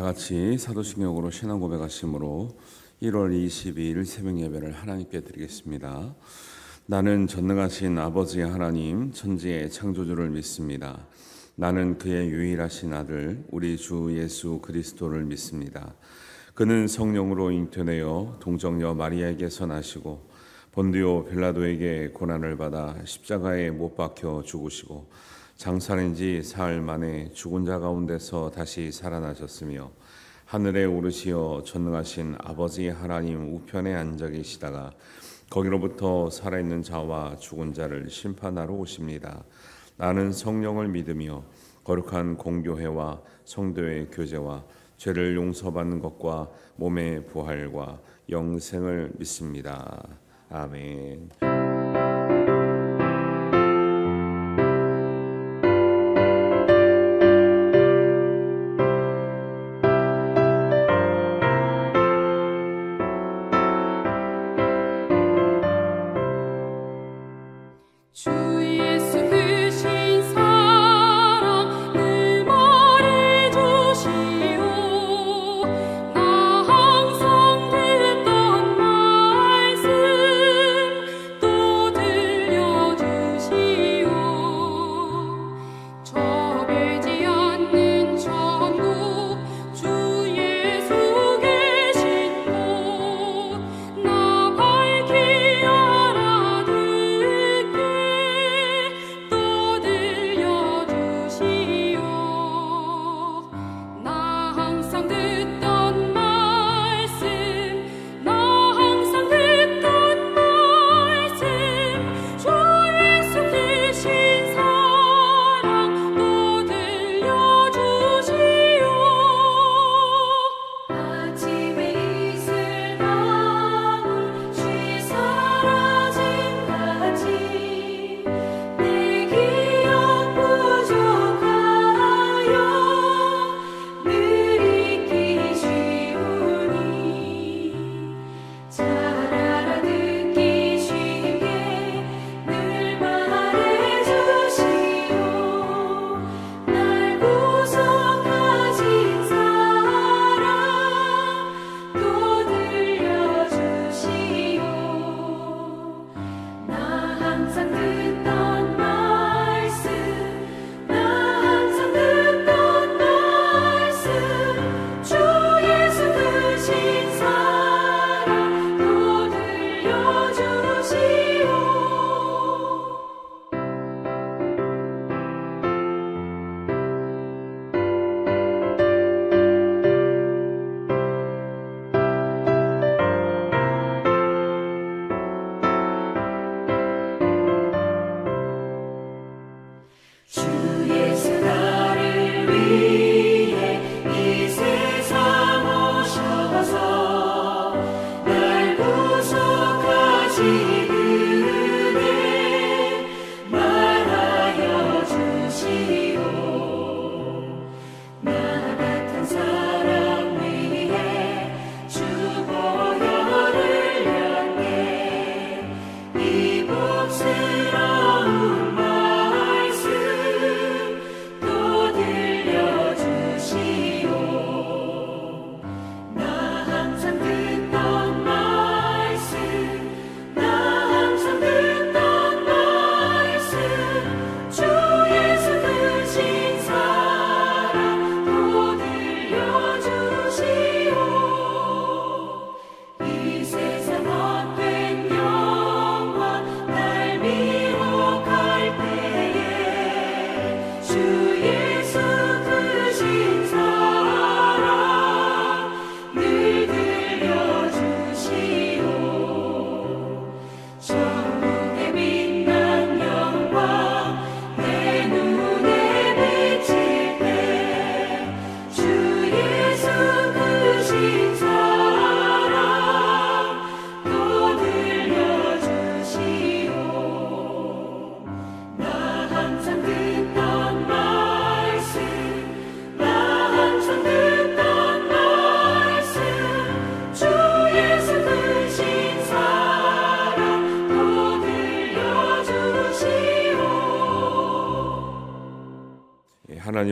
다 같이 사도신경으로 신앙 고백하심으로 1월 22일 새벽 예배를 하나님께 드리겠습니다. 나는 전능하신 아버지의 하나님 천지의 창조주를 믿습니다. 나는 그의 유일하신 아들 우리 주 예수 그리스도를 믿습니다. 그는 성령으로 잉태되어 동정녀 마리아에게서 나시고 본디오 빌라도에게 고난을 받아 십자가에 못 박혀 죽으시고 장사된 지 사흘 만에 죽은 자 가운데서 다시 살아나셨으며 하늘에 오르시어 전능하신 아버지 하나님 우편에 앉아 계시다가 거기로부터 살아있는 자와 죽은 자를 심판하러 오십니다. 나는 성령을 믿으며 거룩한 공교회와 성도의 교제와 죄를 용서받는 것과 몸의 부활과 영생을 믿습니다. 아멘. 또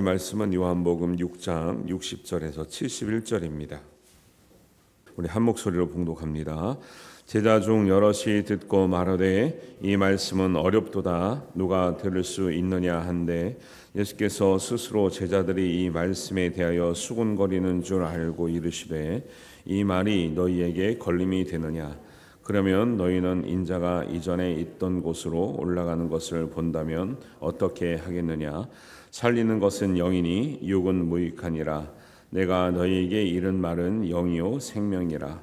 말씀은 요한복음 6장 60절에서 71절입니다. 우리 한 목소리로 봉독합니다. 제자 중 여럿이 듣고 말하되 이 말씀은 어렵도다 누가 들을 수 있느냐 한데 예수께서 스스로 제자들이 이 말씀에 대하여 수군거리는 줄 알고 이르시되 이 말이 너희에게 걸림이 되느냐 그러면 너희는 인자가 이전에 있던 곳으로 올라가는 것을 본다면 어떻게 하겠느냐 살리는 것은 영이니 육은 무익하니라 내가 너희에게 이른 말은 영이요 생명이라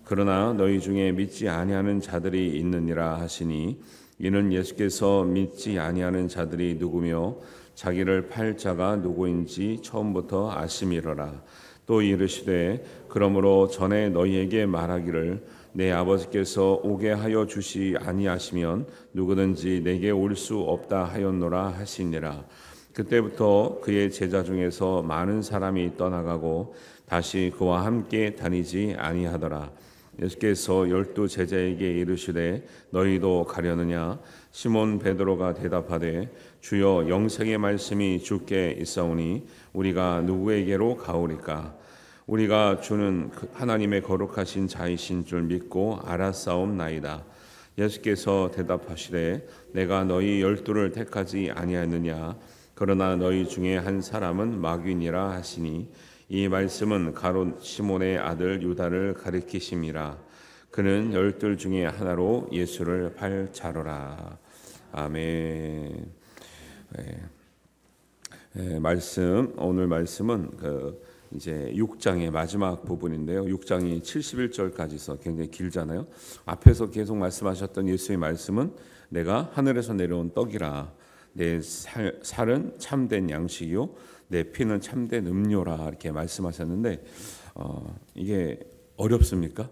그러나 너희 중에 믿지 아니하는 자들이 있느니라 하시니 이는 예수께서 믿지 아니하는 자들이 누구며 자기를 팔 자가 누구인지 처음부터 아심이로라 또 이르시되 그러므로 전에 너희에게 말하기를 내 아버지께서 오게 하여 주시 아니하시면 누구든지 내게 올 수 없다 하였노라 하시니라 그때부터 그의 제자 중에서 많은 사람이 떠나가고 다시 그와 함께 다니지 아니하더라 예수께서 12 제자에게 이르시되 너희도 가려느냐 시몬 베드로가 대답하되 주여 영생의 말씀이 주께 있사오니 우리가 누구에게로 가오리까 우리가 주는 하나님의 거룩하신 자이신 줄 믿고 알았사옵나이다 예수께서 대답하시되 내가 너희 12를 택하지 아니하느냐 그러나 너희 중에 한 사람은 마귀니라 하시니 이 말씀은 가롯 시몬의 아들 유다를 가리키심이라 그는 12 중에 하나로 예수를 팔 자로라 아멘. 말씀 오늘 말씀은 이제 6장의 마지막 부분인데요. 6장이 71절까지서 굉장히 길잖아요. 앞에서 계속 말씀하셨던 예수의 말씀은 내가 하늘에서 내려온 떡이라 내 살은 참된 양식이요 내 피는 참된 음료라 이렇게 말씀하셨는데 이게 어렵습니까?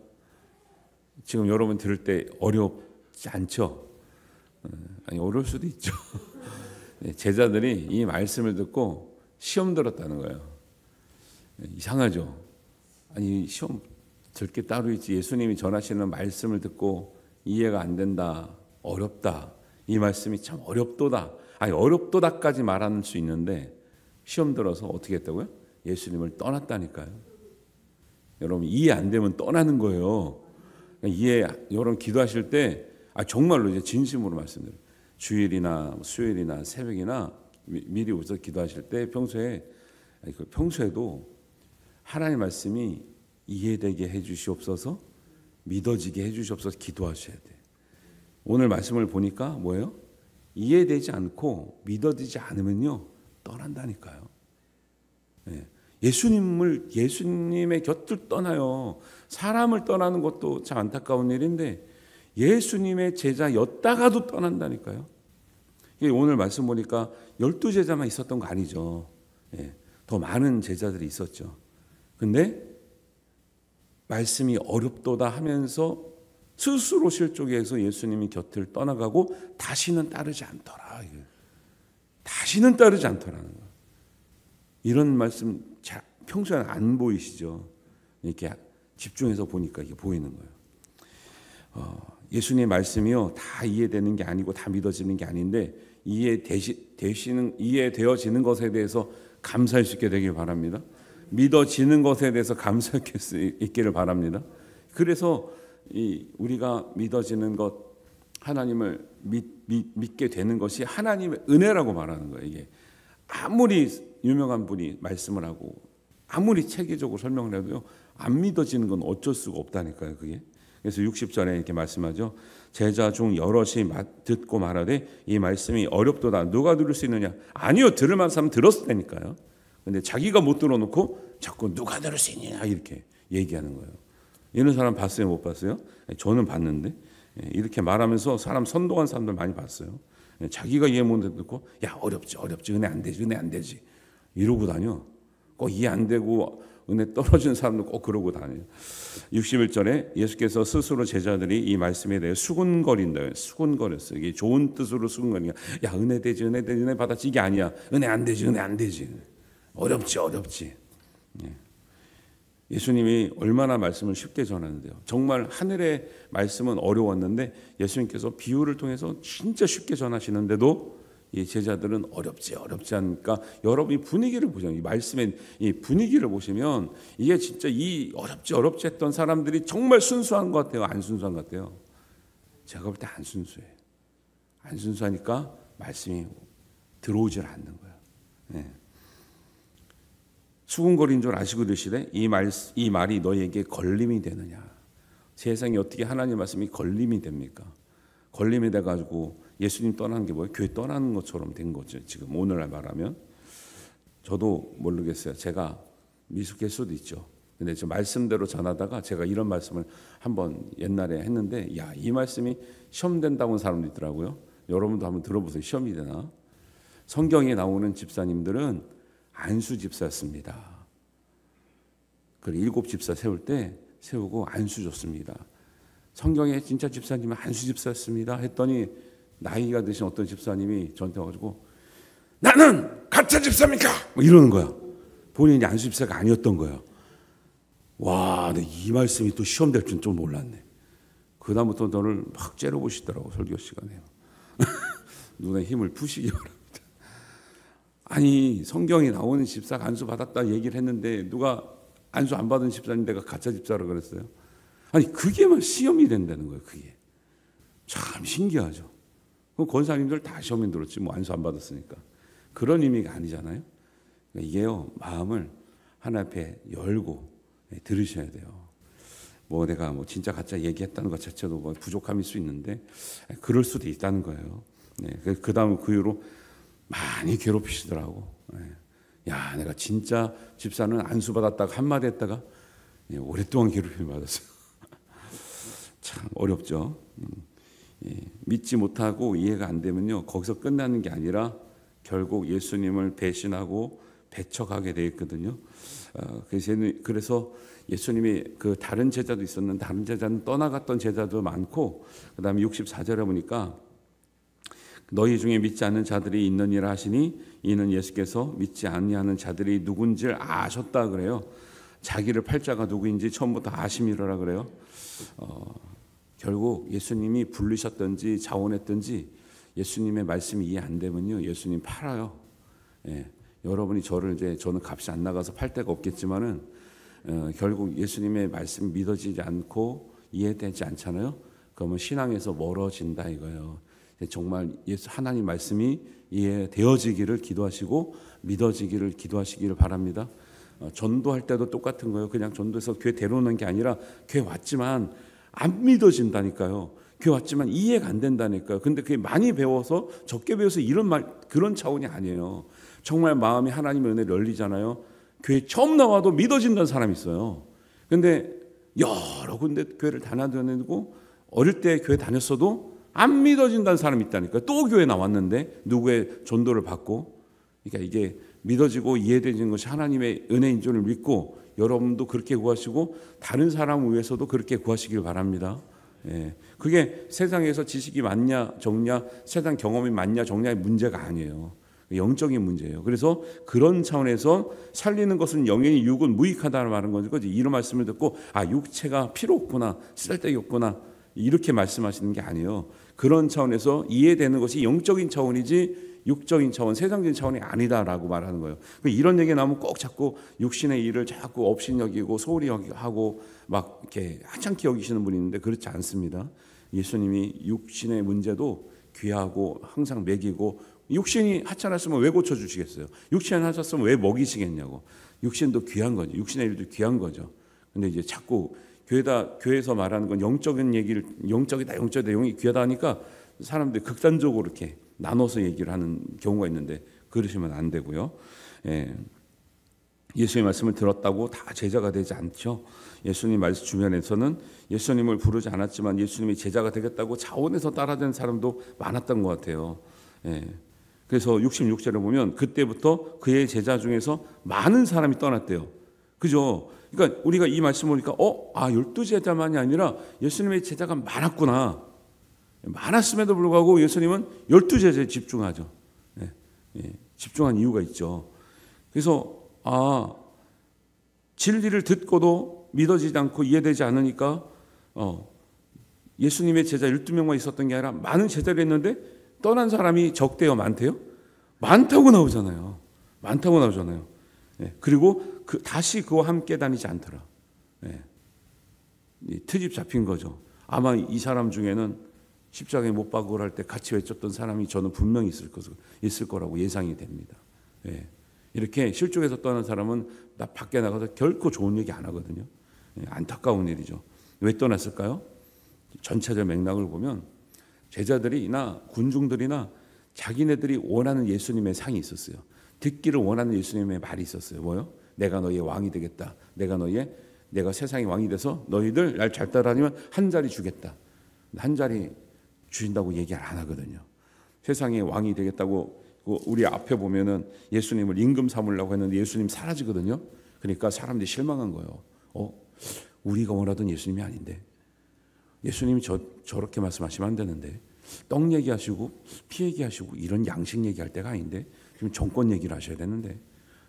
지금 여러분 들을 때 어렵지 않죠? 아니 어려울 수도 있죠. 제자들이 이 말씀을 듣고 시험 들었다는 거예요. 이상하죠? 아니 시험 들 게 따로 있지 예수님이 전하시는 말씀을 듣고 이해가 안 된다 어렵다 이 말씀이 참 어렵도다 아니 어렵도다까지 말할 수 있는데 시험 들어서 어떻게 했다고요? 예수님을 떠났다니까요. 여러분 이해 안 되면 떠나는 거예요. 여러분 기도하실 때 정말로 이제 진심으로 말씀드려요. 주일이나 수요일이나 새벽이나 미리 오셔서 기도하실 때 평소에도 하나님 말씀이 이해되게 해주시옵소서 믿어지게 해주시옵소서 기도하셔야 돼요. 오늘 말씀을 보니까 뭐예요? 이해되지 않고 믿어지지 않으면요 떠난다니까요. 예수님의 곁을 떠나요. 사람을 떠나는 것도 참 안타까운 일인데 예수님의 제자였다가도 떠난다니까요. 오늘 말씀 보니까 12 제자만 있었던 거 아니죠. 더 많은 제자들이 있었죠. 근데 말씀이 어렵도다 하면서 스스로 실족해서 예수님이 곁을 떠나가고 다시는 따르지 않더라. 다시는 따르지 않더라는 거예요. 이런 말씀 평소에는 안 보이시죠? 이렇게 집중해서 보니까 이게 보이는 거예요. 예수님의 말씀이요 다 이해되는 게 아니고 다 믿어지는 게 아닌데 이해되어지는 것에 대해서 감사할 수 있게 되길 바랍니다. 믿어지는 것에 대해서 감사할 수 있기를 바랍니다. 그래서 우리가 믿어지는 것 하나님을 믿게 되는 것이 하나님의 은혜라고 말하는 거예요. 이게 아무리 유명한 분이 말씀을 하고 아무리 체계적으로 설명을 해도요 안 믿어지는 건 어쩔 수가 없다니까요. 그게 그래서 60절에 이렇게 말씀하죠. 제자 중 여럿이 듣고 말하되 이 말씀이 어렵도다 누가 들을 수 있느냐 아니요 들을 만한 사람은 들었을 테니까요. 근데 자기가 못 들어놓고 자꾸 누가 들을 수 있느냐 이렇게 얘기하는 거예요. 이런 사람 봤어요 못 봤어요? 저는 봤는데 이렇게 말하면서 사람 선동한 사람들 많이 봤어요. 자기가 이해 못 듣고 야 어렵지 은혜 안 되지 이러고 다녀. 꼭 이해 안 되고 은혜 떨어진 사람도 꼭 그러고 다녀요. 61절에 예수께서 스스로 제자들이 이 말씀에 대해 수군거린다. 수군거렸어요. 이게 좋은 뜻으로 수군거리냐. 야 은혜 되지 은혜 받았지 이게 아니야. 은혜 안 되지. 어렵지. 예수님이 얼마나 말씀을 쉽게 전하는데요. 정말 하늘의 말씀은 어려웠는데 예수님께서 비유를 통해서 진짜 쉽게 전하시는데도 이 제자들은 어렵지 않으니까 여러분이 분위기를 보시면 이 말씀의 이 분위기를 보시면 이게 진짜 이 어렵지 했던 사람들이 정말 순수한 것 같아요, 안 순수한 것 같아요? 제가 볼 때 안 순수해요. 안 순수하니까 말씀이 들어오질 않는 거예요. 네. 수군거리는 줄 아시고 드시되 이 말이 너희에게 걸림이 되느냐. 세상에 어떻게 하나님 말씀이 걸림이 됩니까? 걸림이 돼가지고 예수님 떠나는 게 뭐예요? 교회 떠나는 것처럼 된 거죠. 지금 오늘날 말하면. 저도 모르겠어요. 제가 미숙할 수도 있죠. 근데 저 말씀대로 전하다가 제가 이런 말씀을 한번 옛날에 했는데, 야, 이 말씀이 시험 된다고 하는 사람도 있더라고요. 여러분도 한번 들어보세요. 시험이 되나? 성경에 나오는 집사님들은 안수 집사였습니다. 그 7 집사 세우고 안수 줬습니다. 성경에 진짜 집사님은 안수 집사였습니다 했더니 나이가 드신 어떤 집사님이 저한테 와가지고 나는 가짜 집사입니까? 뭐 이러는 거야. 본인이 안수 집사가 아니었던 거야. 와, 근데 이 말씀이 또 시험 될 줄은 좀 몰랐네. 그다음부터 너를 막 째려보시더라고, 설교 시간에. 눈에 힘을 푸시기 바랍니다. 아니, 성경에 나오는 집사가 안수 받았다 얘기를 했는데 누가 안수 안 받은 집사님 내가 가짜 집사라고 그랬어요? 아니, 그게만 시험이 된다는 거예요. 그게 참 신기하죠. 그럼 권사님들 다 시험에 들었지 뭐 안수 안 받았으니까. 그런 의미가 아니잖아요. 그러니까 이게요, 마음을 하나 앞에 열고 들으셔야 돼요. 뭐 내가 뭐 진짜 가짜 얘기했다는 것 자체도 뭐 부족함일 수 있는데 그럴 수도 있다는 거예요. 네, 그 다음 그 이후로 많이 괴롭히시더라고. 야, 내가 진짜 집사는 안수 받았다가 한마디 했다가 오랫동안 괴롭힘을 받았어요. 참 어렵죠. 믿지 못하고 이해가 안 되면요, 거기서 끝나는 게 아니라 결국 예수님을 배신하고 배척하게 돼 있거든요. 그래서 예수님이 그 다른 제자도 있었는데 다른 제자는 떠나갔던 제자도 많고, 그다음에 64절에 보니까 너희 중에 믿지 않는 자들이 있느니라 하시니 이는 예수께서 믿지 아니하는 자들이 누군지를 아셨다 그래요. 자기를 팔자가 누구인지 처음부터 아심이라 그래요. 결국 예수님이 부르셨든지 자원했든지 예수님의 말씀이 이해 안 되면요, 예수님 팔아요. 예. 여러분이 저는 값이 안 나가서 팔 데가 없겠지만은 결국 예수님의 말씀이 믿어지지 않고 이해되지 않잖아요. 그러면 신앙에서 멀어진다 이거예요. 정말 하나님 말씀이 이해되어지기를 기도하시고 믿어지기를 기도하시기를 바랍니다. 전도할 때도 똑같은 거예요. 그냥 전도해서 교회 데려오는 게 아니라 교회 왔지만 안 믿어진다니까요. 교회 왔지만 이해가 안 된다니까요. 근데 그게 많이 배워서 적게 배워서 그런 차원이 아니에요. 정말 마음이 하나님의 은혜를 열리잖아요. 교회 처음 나와도 믿어진다는 사람이 있어요. 근데 여러 군데 교회를 다녀다니고 어릴 때 교회 다녔어도 안 믿어진다는 사람이 있다니까요. 또 교회 나왔는데 누구의 전도를 받고. 그러니까 이게 믿어지고 이해되는 것이 하나님의 은혜인 줄을 믿고 여러분도 그렇게 구하시고 다른 사람을 위해서도 그렇게 구하시길 바랍니다. 예. 그게 세상에서 지식이 많냐 적냐, 세상 경험이 많냐 적냐의 문제가 아니에요. 영적인 문제예요. 그래서 그런 차원에서 살리는 것은 영연히 육은 무익하다는 말은 거지. 이런 말씀을 듣고 육체가 필요 없구나, 쓸데기 없구나 이렇게 말씀하시는 게 아니에요. 그런 차원에서 이해되는 것이 영적인 차원이지 육적인 차원, 세상적인 차원이 아니다라고 말하는 거예요. 이런 얘기 나오면 꼭 자꾸 육신의 일을 자꾸 업신 여기고 소홀히 하고 막 이렇게 하찮게 여기시는 분이 있는데 그렇지 않습니다. 예수님이 육신의 문제도 귀하고 항상 먹이고, 육신이 하찮았으면 왜 고쳐주시겠어요? 육신이 하찮았으면 왜 먹이시겠냐고. 육신도 귀한 거죠. 육신의 일도 귀한 거죠. 근데 이제 자꾸 교회에서 말하는 건 영적인 얘기를 영적이다 영이 귀하다 하니까 사람들이 극단적으로 이렇게 나눠서 얘기를 하는 경우가 있는데 그러시면 안 되고요. 예수님의 말씀을 들었다고 다 제자가 되지 않죠. 예수님 말씀 주변에서는 예수님을 부르지 않았지만 예수님이 제자가 되겠다고 자원해서 따라다니는 사람도 많았던 것 같아요. 그래서 66절에 보면 그때부터 그의 제자 중에서 많은 사람이 떠났대요. 그죠? 그러니까 우리가 이 말씀 보니까 12제자만이 아니라 예수님의 제자가 많았구나. 많았음에도 불구하고 예수님은 12제자에 집중하죠. 집중한 이유가 있죠. 그래서 진리를 듣고도 믿어지지 않고 이해되지 않으니까 예수님의 제자 12명만 있었던 게 아니라 많은 제자를 했는데 떠난 사람이 적대요, 많대요? 많다고 나오잖아요. 많다고 나오잖아요. 예. 그리고 다시 그와 함께 다니지 않더라. 예. 트집 잡힌 거죠. 아마 이 사람 중에는 십자가에 못 박으러 할 때 같이 외쳤던 사람이 저는 분명히 있을 거라고 예상이 됩니다. 예. 이렇게 실족해서 떠난 사람은 밖에 나가서 결코 좋은 얘기 안 하거든요. 예. 안타까운 일이죠. 왜 떠났을까요? 전체적 맥락을 보면 제자들이나 군중들이나 자기네들이 원하는 예수님의 상이 있었어요. 듣기를 원하는 예수님의 말이 있었어요. 뭐요? 내가 너희의 왕이 되겠다. 내가 세상의 왕이 돼서 너희들 날 잘 따라다니면 한 자리 주겠다. 한 자리 주신다고 얘기 안 하거든요. 세상의 왕이 되겠다고 우리 앞에 보면은 예수님을 임금 삼으려고 했는데 예수님 사라지거든요. 그러니까 사람들이 실망한 거예요. 우리가 원하던 예수님이 아닌데. 예수님이 저렇게 말씀하시면 안 되는데. 떡 얘기하시고 피 얘기하시고 이런 양식 얘기할 때가 아닌데 지금 정권 얘기를 하셔야 되는데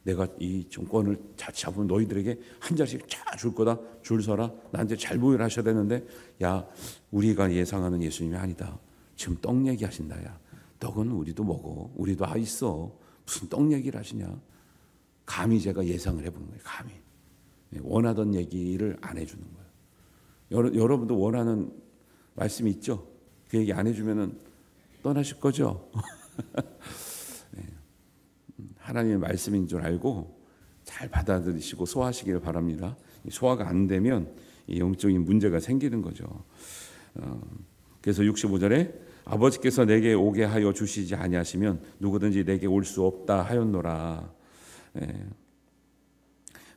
내가 이 정권을 잡으면 너희들에게 한 자씩 쫙 줄 거다. 줄 서라. 나한테 잘 보이라 하셔야 되는데 야 우리가 예상하는 예수님이 아니다. 지금 떡 얘기하신다. 야 떡은 우리도 먹어. 우리도 있어. 무슨 떡 얘기를 하시냐. 감히 제가 예상을 해보는 거예요. 감히. 원하던 얘기를 안 해주는 거예요. 여러분도 원하는 말씀이 있죠? 그 얘기 안 해주면 떠나실 거죠? 네. 하나님의 말씀인 줄 알고 잘 받아들이시고 소화하시기를 바랍니다. 소화가 안 되면 영적인 문제가 생기는 거죠. 그래서 65절에 아버지께서 내게 오게 하여 주시지 아니하시면 누구든지 내게 올 수 없다 하였노라. 네.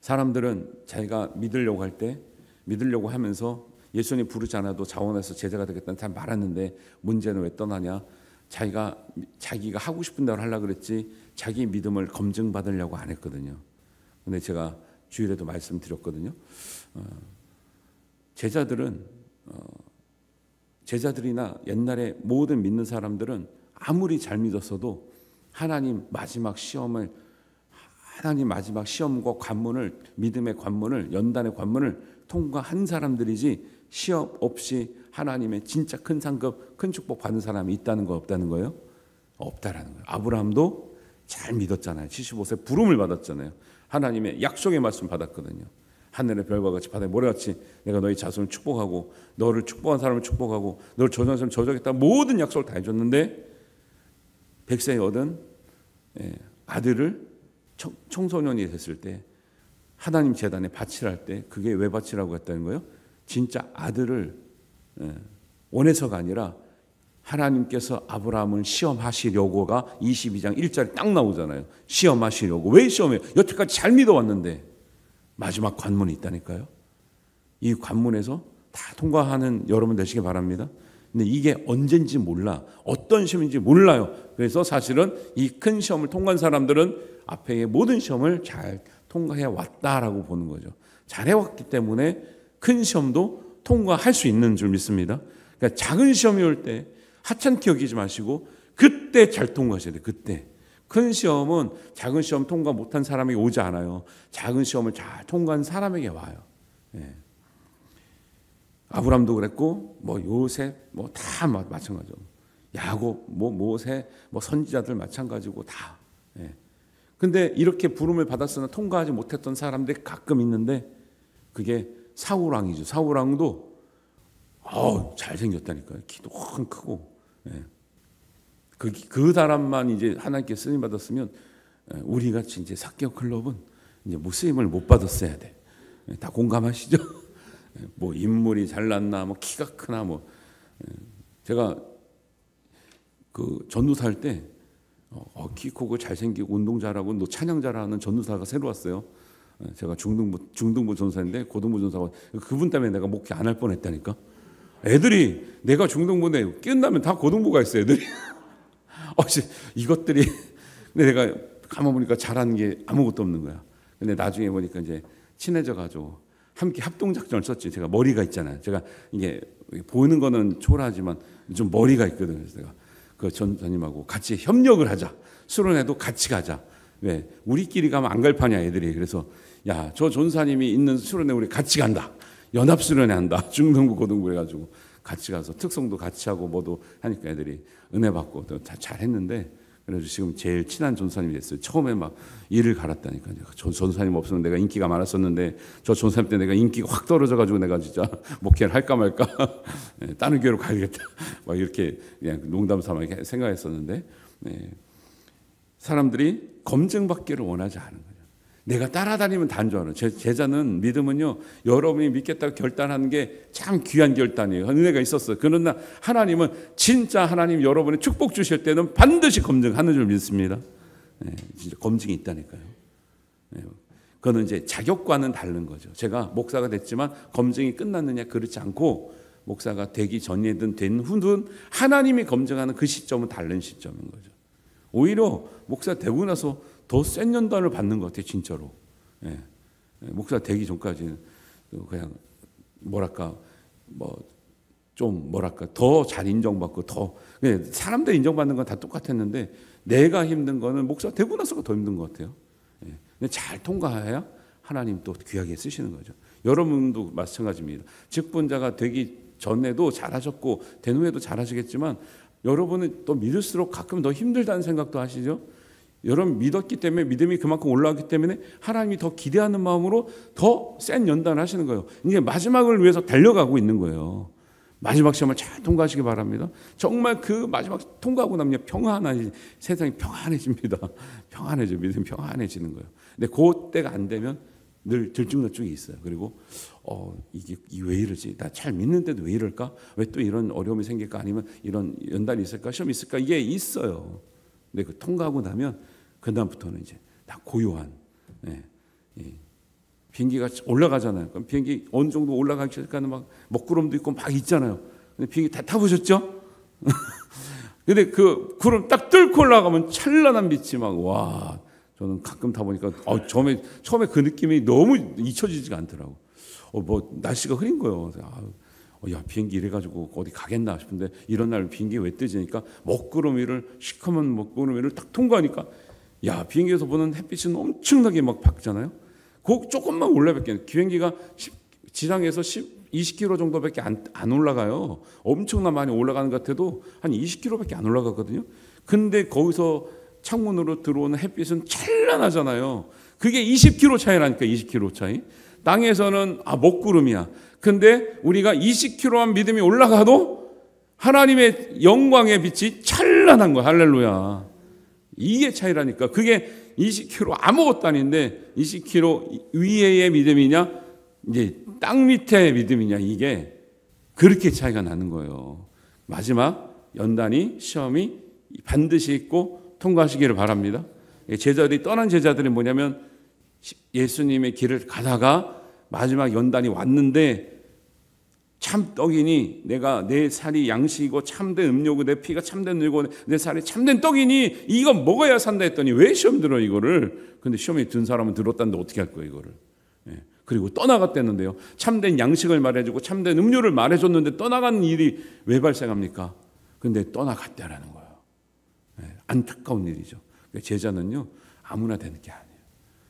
사람들은 자기가 믿으려고 하면서 예수님 부르지 않아도 자원해서 제자가 되겠다는 사람 많았는데 문제는 왜 떠나냐? 자기가 하고 싶은 대로 하려고 그랬지 자기 믿음을 검증받으려고 안 했거든요. 근데 제가 주일에도 말씀드렸거든요. 제자들이나 옛날에 모든 믿는 사람들은 아무리 잘 믿었어도 하나님 마지막 시험과 관문을 믿음의 관문을 연단의 관문을 통과한 사람들이지 시험 없이 하나님의 진짜 큰 상급, 큰 축복 받는 사람이 있다는 거 없다는 거예요? 없다라는 거예요. 아브라함도 잘 믿었잖아요. 75세 부름을 받았잖아요. 하나님의 약속의 말씀 받았거든요. 하늘의 별과 같이 바다의 모래같이 내가 너희 자손을 축복하고 너를 축복한 사람을 축복하고 너를 저주한 사람을 저주하겠다. 모든 약속을 다 해줬는데 100세에 얻은 아들을 청소년이 됐을 때 하나님 재단에 바치랄 때 그게 왜 바치라고 했다는 거예요? 진짜 아들을 원해서가 아니라 하나님께서 아브라함을 시험하시려고가 22장 1절에 딱 나오잖아요. 시험하시려고. 왜 시험해요? 여태까지 잘 믿어왔는데 마지막 관문이 있다니까요. 이 관문에서 다 통과하는 여러분 되시기 바랍니다. 근데 이게 언젠지 몰라. 어떤 시험인지 몰라요. 그래서 사실은 이 큰 시험을 통과한 사람들은 앞에 모든 시험을 잘 통과해 왔다라고 보는 거죠. 잘 해왔기 때문에 큰 시험도 통과할 수 있는 줄 믿습니다. 그러니까 작은 시험이 올 때 하찮게 여기지 마시고 그때 잘 통과하셔야 돼요. 그때. 큰 시험은 작은 시험 통과 못한 사람에게 오지 않아요. 작은 시험을 잘 통과한 사람에게 와요. 예. 아브람도 그랬고 요셉 다 마찬가지죠. 야곱 모세 선지자들 마찬가지고 다. 예. 근데 이렇게 부름을 받았으나 통과하지 못했던 사람들이 가끔 있는데 그게 사울 왕이죠. 사울 왕도 잘생겼다니까요. 키도 확 크고. 예. 그 사람만 이제 하나님께 쓰임 받았으면 우리 같이 이제 사개오 클럽은 이제 쓰임을 못 받았어야 돼. 다 공감하시죠? 인물이 잘났나, 키가 크나, 제가 그 전도사 할 때 키 크고 잘생기고 운동 잘하고 너 찬양 잘하는 전도사가 새로 왔어요. 제가 중등부 전도사인데 고등부 전도사가 그분 때문에 내가 목회 안 할 뻔했다니까. 애들이 내가 중등부인데 끝나면 다 고등부가 있어 애들이. 이것들이. 근데 내가 가만 보니까 잘하는 게 아무것도 없는 거야. 근데 나중에 보니까 이제 친해져가지고 함께 합동작전을 썼지. 제가 머리가 있잖아요. 제가 이게 보이는 거는 초라하지만 좀 머리가 있거든요. 그래서 내가 그 전사님하고 같이 협력을 하자. 수련회도 같이 가자. 왜? 우리끼리 가면 안 갈 파냐 애들이. 그래서 야, 저 전사님이 있는 수련회 우리 같이 간다. 연합 수련회 한다. 중등부 고등부 해가지고 같이 가서 특송도 같이 하고 뭐도 하니까 애들이 은혜 받고 또 잘했는데, 그래서 지금 제일 친한 전사님이 됐어요. 처음에 막 이를 갈았다니까요. 저 전사님 없으면 내가 인기가 많았었는데 저 전사님 때 내가 인기가 확 떨어져가지고 내가 진짜 목회를 할까 말까 다른 교회로 가야겠다 막 이렇게 그냥 농담 삼아 생각했었는데, 사람들이 검증받기를 원하지 않은 거예요. 내가 따라다니면 단 줄 알아요. 제자는, 믿음은요, 여러분이 믿겠다고 결단하는 게 참 귀한 결단이에요. 은혜가 있었어요. 그러나 하나님은 진짜 하나님 여러분이 축복 주실 때는 반드시 검증하는 줄 믿습니다. 진짜 검증이 있다니까요. 그거는 이제 자격과는 다른 거죠. 제가 목사가 됐지만 검증이 끝났느냐, 그렇지 않고 목사가 되기 전이든 된 후든 하나님이 검증하는 그 시점은 다른 시점인 거죠. 오히려 목사 되고 나서 더 센 연단을 받는 것 같아요, 진짜로. 목사 되기 전까지는 그냥 더 잘 인정받고 더 사람들 인정받는 건 다 똑같았는데 내가 힘든 거는 목사 되고 나서가 더 힘든 것 같아요. 근데 잘 통과해야 하나님 또 귀하게 쓰시는 거죠. 여러분도 마찬가지입니다. 직분자가 되기 전에도 잘하셨고 된 후에도 잘하시겠지만 여러분은 또 믿을수록 가끔 더 힘들다는 생각도 하시죠. 여러분 믿었기 때문에 믿음이 그만큼 올라가기 때문에 하나님이 더 기대하는 마음으로 더 센 연단을 하시는 거예요. 이게 마지막을 위해서 달려가고 있는 거예요. 마지막 시험을 잘 통과하시기 바랍니다. 정말 그 마지막 통과하고 나면 세상이 평안해집니다. 평안해져, 믿음이 평안해지는 거예요. 근데 그때가 안 되면 늘 들쭉날쭉이 있어요. 그리고 이게 왜 이러지? 나 잘 믿는데도 왜 이럴까? 왜 또 이런 어려움이 생길까? 아니면 이런 연단이 있을까? 시험이 있을까? 이게 있어요. 근데 그 통과하고 나면 그 다음부터는 이제 다 고요한, 비행기가 올라가잖아요. 그럼 비행기 어느 정도 올라가기 시작하는 막 먹구름도 있고 막 있잖아요. 근데 비행기 다 타보셨죠? 근데 그 구름 딱 뚫고 올라가면 찬란한 빛이 와. 저는 가끔 타보니까 처음에 그 느낌이 너무 잊혀지지가 않더라고. 날씨가 흐린 거예요. 야, 비행기 이래가지고 어디 가겠나 싶은데 이런 날 비행기 왜 뜨지니까 먹구름 위를 시커먼 먹구름 위를 딱 통과하니까 야, 비행기에서 보는 햇빛은 엄청나게 막 밝잖아요. 그 조금만 올라밖에 비행기가 지상에서 20km 정도밖에 안 올라가요. 엄청나 많이 올라가는 것 같아도 한 20km밖에 안 올라가거든요. 근데 거기서 창문으로 들어오는 햇빛은 찬란하잖아요. 그게 20km 차이라니까. 20km 차이. 땅에서는 먹구름이야. 근데 우리가 20km만 믿음이 올라가도 하나님의 영광의 빛이 찬란한 거야. 할렐루야. 이게 차이라니까. 그게 20km 아무것도 아닌데 20km 위에의 믿음이냐 이제 땅 밑의 믿음이냐, 이게 그렇게 차이가 나는 거예요. 마지막 연단이, 시험이 반드시 있고 통과하시기를 바랍니다. 떠난 제자들이 뭐냐면 예수님의 길을 가다가 마지막 연단이 왔는데 참떡이니 내가 내 살이 양식이고 참된 음료고 내 피가 참된 물이고 내 살이 참된 떡이니 이거 먹어야 산다 했더니 왜 시험 들어 이거를. 근데 시험에 든 사람은 들었다는데 어떻게 할 거예요 이거를. 그리고 떠나갔다는데요. 참된 양식을 말해주고 참된 음료를 말해줬는데 떠나가는 일이 왜 발생합니까? 근데 떠나갔다라는 거예요. 안타까운 일이죠. 제자는요 아무나 되는 게 아니에요.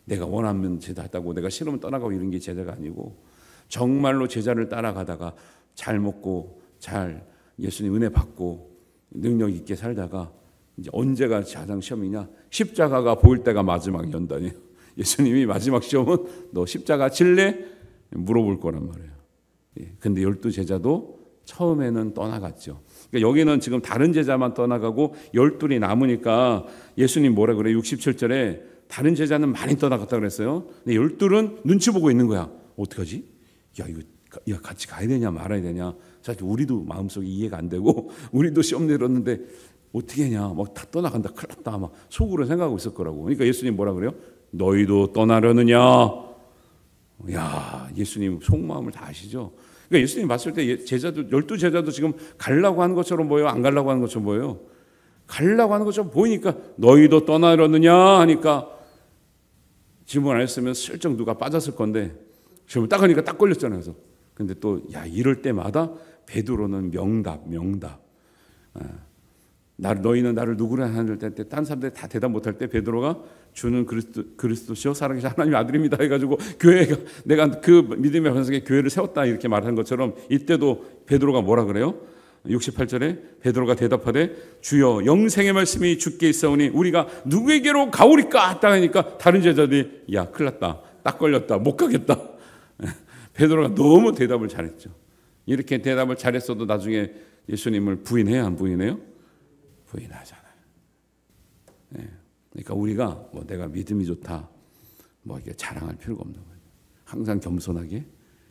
내가 원하면 제자다고 내가 싫으면 떠나가고 이런 게 제자가 아니고 정말로 제자를 따라가다가 잘 먹고 잘 예수님 은혜 받고 능력 있게 살다가 이제 언제가 가장 시험이냐? 십자가가 보일 때가 마지막 연단이에요. 예수님이 마지막 시험은 너 십자가 질래? 물어볼 거란 말이에요. 근데 12제자도 처음에는 떠나갔죠. 그러니까 여기는 지금 다른 제자만 떠나가고 12이 남으니까 예수님 뭐라 그래요? 67절에 다른 제자는 많이 떠나갔다 그랬어요. 근데 12은 눈치 보고 있는 거야. 어떡하지? 이거 같이 가야 되냐 말아야 되냐. 사실 우리도 마음속에 이해가 안 되고 우리도 시험 내렸는데 어떻게 하냐. 막 다 떠나간다. 큰일 났다. 막 속으로 생각하고 있을 거라고. 그러니까 예수님 뭐라 그래요? 너희도 떠나려느냐? 야, 예수님 속마음을 다 아시죠? 그러니까 예수님 봤을 때 제자도 12제자도 지금 가려고 하는 것처럼 보여요? 안 가려고 하는 것처럼 보여요? 가려고 하는 것처럼 보이니까 너희도 떠나려느냐 하니까 질문 안 했으면 슬쩍 누가 빠졌을 건데 질문 딱 하니까 딱 걸렸잖아요. 그래서 근데 또 이럴 때마다 베드로는 명답. 너희는 나를 누구라 하는 때 딴 사람들이 다 대답 못할 때 베드로가 주는 그리스도시요 살아계신 하나님의 아들입니다 해가지고 교회가 내가 그 믿음의 반석에 교회를 세웠다 이렇게 말한 것처럼 이때도 베드로가 뭐라 그래요? 68절에 베드로가 대답하되 주여 영생의 말씀이 주께 있사오니 우리가 누구에게로 가오리까 딱 하니까 다른 제자들이 야 큰일 났다 딱 걸렸다 못 가겠다. 베드로가 너무 대답을 잘했죠. 이렇게 대답을 잘했어도 나중에 예수님을 부인해야 안 부인해요? 부인하잖아요. 그러니까 우리가 뭐 내가 믿음이 좋다 뭐 이게 자랑할 필요가 없는 거예요. 항상 겸손하게.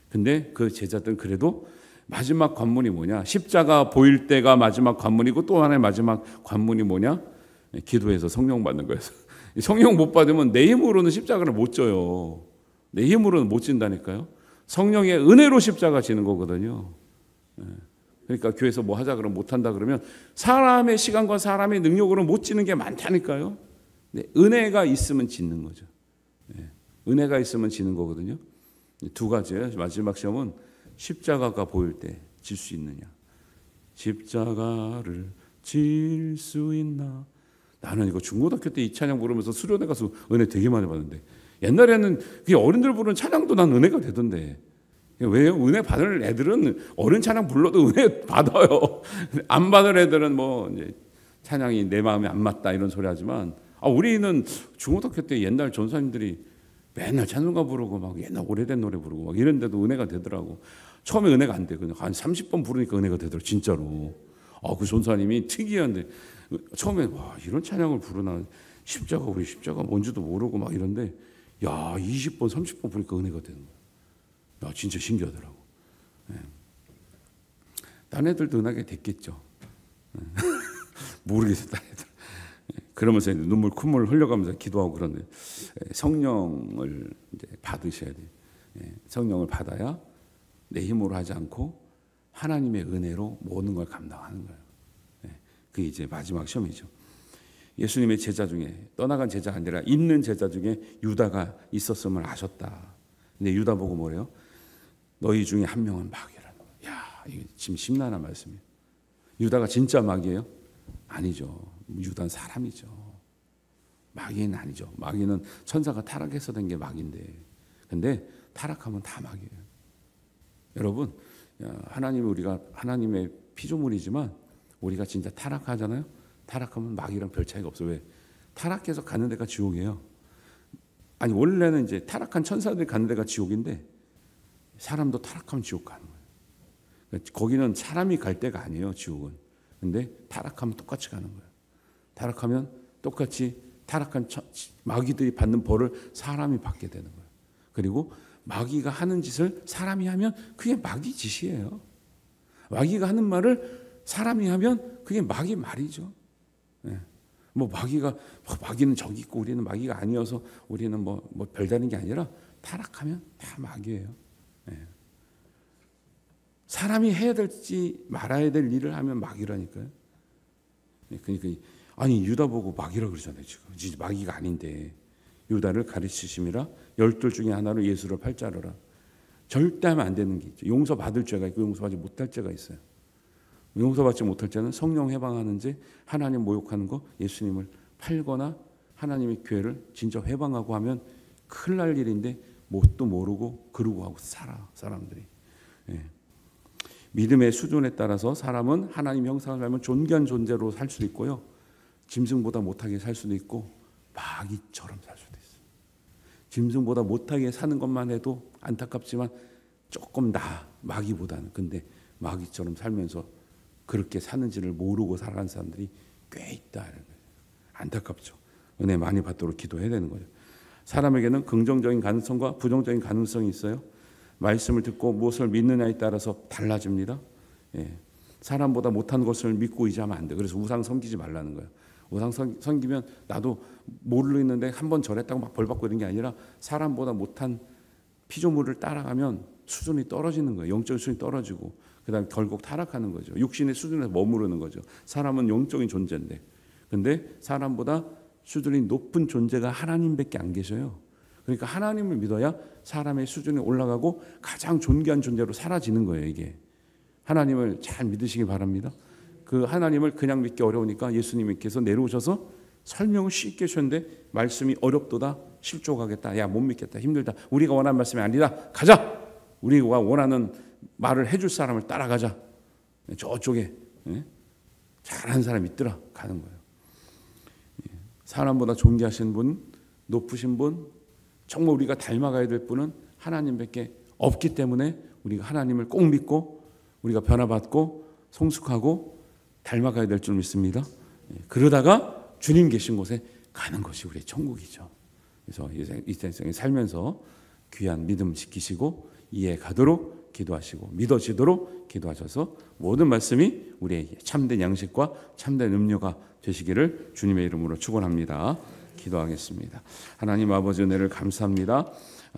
근데 그 제자들은 그래도 마지막 관문이 뭐냐? 십자가 보일 때가 마지막 관문이고 또 하나의 마지막 관문이 뭐냐? 기도해서 성령 받는 거예요. 성령 못 받으면 내 힘으로는 십자가를 못 져요. 내 힘으로는 못 진다니까요. 성령의 은혜로 십자가 지는 거거든요. 그러니까 교회에서 뭐 하자 그러면 못 한다 그러면 사람의 시간과 사람의 능력으로 못 지는 게 많다니까요. 네, 은혜가 있으면 짓는 거죠. 은혜가 있으면 지는 거거든요. 두 가지예요. 마지막 시험은 십자가가 보일 때 질 수 있느냐. 십자가를 질 수 있나. 나는 이거 중고등학교 때 이 찬양 부르면서 수련회 가서 은혜 되게 많이 받는데 옛날에는 그게 어른들 부르는 찬양도 난 은혜가 되던데. 왜요? 은혜 받을 애들은 어른 찬양 불러도 은혜 받아요. 안 받을 애들은 뭐 이제 찬양이 내 마음에 안 맞다 이런 소리 하지만 우리는 중고등학교 때 옛날 전사님들이 맨날 찬송가 부르고 막 옛날 오래된 노래 부르고 막 이런데도 은혜가 되더라고. 처음에 은혜가 안 돼. 그냥 한 30번 부르니까 은혜가 되더라고. 진짜로. 그 전사님이 특이한데 처음에 와 이런 찬양을 부르나 십자가 우리 십자가 뭔지도 모르고 막 이런데 야 20번 30번 부르니까 은혜가 되는 거야. 야 진짜 신기하더라고. 딴 애들도 은하게 됐겠죠. 모르겠어 딴 애들. 그러면서 눈물 콧물 흘려가면서 기도하고 그러는데 성령을 이제 받으셔야 돼요. 성령을 받아야 내 힘으로 하지 않고 하나님의 은혜로 모든 걸 감당하는 거예요. 그게 이제 마지막 시험이죠. 예수님의 제자 중에 떠나간 제자가 아니라 있는 제자 중에 유다가 있었음을 아셨다. 근데 유다 보고 뭐래요? 너희 중에 한 명은 마귀라는 거예요. 야, 이게 지금 심란한 말씀이에요. 유다가 진짜 마귀예요? 아니죠. 유다는 사람이죠. 마귀는 아니죠. 마귀는 천사가 타락해서 된 게 마귀인데, 근데 타락하면 다 마귀예요. 여러분, 하나님 우리가 하나님의 피조물이지만 우리가 진짜 타락하잖아요. 타락하면 마귀랑 별 차이가 없어요. 왜? 타락해서 가는 데가 지옥이에요. 아니 원래는 이제 타락한 천사들이 가는 데가 지옥인데 사람도 타락하면 지옥 가는 거예요. 그러니까 거기는 사람이 갈 데가 아니에요. 지옥은. 근데 타락하면 똑같이 가는 거예요. 타락하면 똑같이 타락한 마귀들이 받는 벌을 사람이 받게 되는 거예요. 그리고 마귀가 하는 짓을 사람이 하면 그게 마귀 짓이에요. 마귀가 하는 말을 사람이 하면 그게 마귀 말이죠. 뭐 마귀는 저기 있고 우리는 마귀가 아니어서 우리는 뭐 별다른 게 아니라 타락하면 다 마귀예요. 사람이 해야 될지 말아야 될 일을 하면 마귀라니까요. 그러니까 아니 유다 보고 마귀라 그러잖아요. 지금 마귀가 아닌데 유다를 가르치심이라 12 중에 하나로 예수를 팔자르라. 절대 하면 안 되는 게 있죠. 용서받을 죄가 있고 용서받지 못할 죄가 있어요. 용서받지 못할 죄는 성령 해방하는 죄, 하나님 모욕하는 거, 예수님을 팔거나 하나님의 교회를 진짜 해방하고 하면 큰일 날 일인데 뭣도 모르고 그러고 하고 살아 사람들이. 믿음의 수준에 따라서 사람은 하나님 형상을 닮은 존귀한 존재로 살 수도 있고요. 짐승보다 못하게 살 수도 있고 마귀처럼 살 수도 있어요. 짐승보다 못하게 사는 것만 해도 안타깝지만 조금 나아 마귀보다는. 근데 마귀처럼 살면서 그렇게 사는지를 모르고 살아가는 사람들이 꽤 있다. 안타깝죠. 은혜 많이 받도록 기도해야 되는 거죠. 사람에게는 긍정적인 가능성과 부정적인 가능성이 있어요. 말씀을 듣고 무엇을 믿느냐에 따라서 달라집니다. 사람보다 못한 것을 믿고 의지하면 안 돼. 그래서 우상 섬기지 말라는 거예요. 우상 섬기면 나도 모르겠는데 한 번 절했다고 막 벌 받고 이런 게 아니라 사람보다 못한 피조물을 따라가면 수준이 떨어지는 거예요. 영적인 수준이 떨어지고 그다음에 결국 타락하는 거죠. 육신의 수준에서 머무르는 거죠. 사람은 영적인 존재인데, 근데 사람보다 수준이 높은 존재가 하나님밖에 안 계셔요. 그러니까 하나님을 믿어야 사람의 수준이 올라가고 가장 존귀한 존재로 사라지는 거예요. 이게 하나님을 잘 믿으시기 바랍니다. 그 하나님을 그냥 믿기 어려우니까 예수님께서 내려오셔서 설명을 쉽게 해주셨는데 말씀이 어렵도다, 실족하겠다, 야 못 믿겠다, 힘들다, 우리가 원하는 말씀이 아니다, 가자, 우리가 원하는 말을 해줄 사람을 따라가자, 저쪽에 잘하는 사람이 있더라, 가는 거예요. 사람보다 존귀하신 분, 높으신 분, 정말 우리가 닮아가야 될 분은 하나님밖에 없기 때문에 우리가 하나님을 꼭 믿고 우리가 변화받고 성숙하고 닮아가야 될 줄 믿습니다. 그러다가 주님 계신 곳에 가는 것이 우리의 천국이죠. 그래서 이 세상에 살면서 귀한 믿음 지키시고 이해 가도록 기도하시고 믿어지도록 기도하셔서 모든 말씀이 우리의 참된 양식과 참된 음료가 되시기를 주님의 이름으로 축원합니다. 기도하겠습니다. 하나님 아버지 은혜를 감사합니다.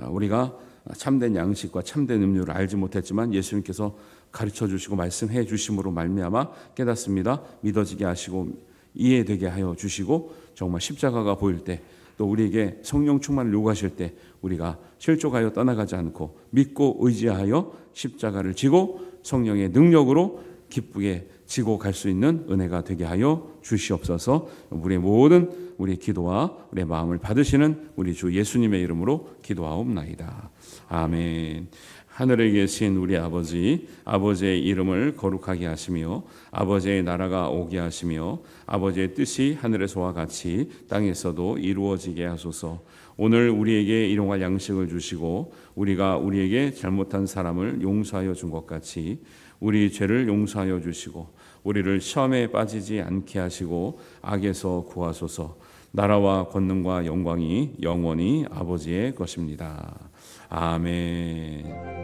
우리가 참된 양식과 참된 음료를 알지 못했지만 예수님께서 가르쳐 주시고 말씀해 주심으로 말미암아 깨닫습니다. 믿어지게 하시고 이해되게 하여 주시고 정말 십자가가 보일 때 또 우리에게 성령 충만을 요구하실 때 우리가 실족하여 떠나가지 않고 믿고 의지하여 십자가를 지고 성령의 능력으로 기쁘게 지고 갈 수 있는 은혜가 되게 하여 주시옵소서. 우리의 모든 우리의 기도와 우리의 마음을 받으시는 우리 주 예수님의 이름으로 기도하옵나이다. 아멘. 하늘에 계신 우리 아버지, 아버지의 이름을 거룩하게 하시며 아버지의 나라가 오게 하시며 아버지의 뜻이 하늘에서와 같이 땅에서도 이루어지게 하소서. 오늘 우리에게 일용할 양식을 주시고 우리가 우리에게 잘못한 사람을 용서하여 준 것 같이 우리 죄를 용서하여 주시고 우리를 시험에 빠지지 않게 하시고 악에서 구하소서. 나라와 권능과 영광이 영원히 아버지의 것입니다. 아멘.